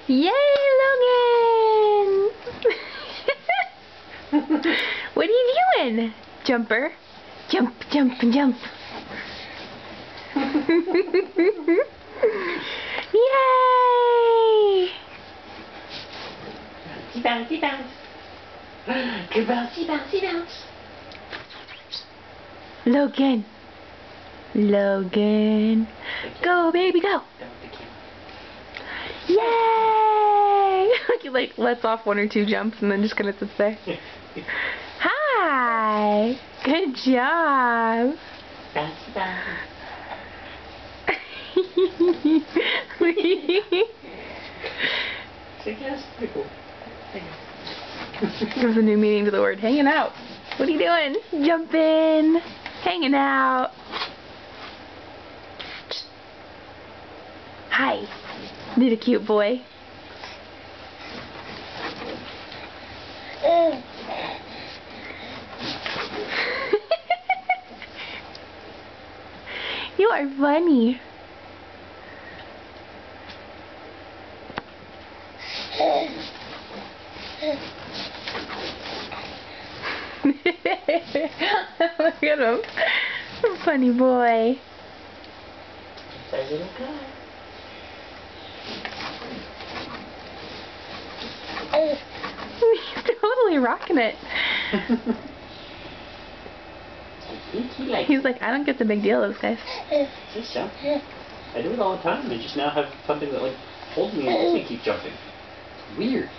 Yay, Logan! What are you doing, Jumper? Jump, jump, jump. Yay! Bouncy, bounce. Good bouncy, bouncy, bounce. Logan. Logan. Go, baby, go. Yay! He like lets off one or two jumps and then just kind of sits there. Hi! Good job! Bouncy, bounce. Yes, pretty cool. Gives a new meaning to the word hanging out. What are you doing? Jumping! Hanging out! Hi! You're the cute boy. You are funny. Look at him. Funny boy. Say little guy. He's totally rocking it. He's like, I don't get the big deal of this, guys. Just jump. I do it all the time. I just now have something that like holds me and lets me keep jumping. It's weird.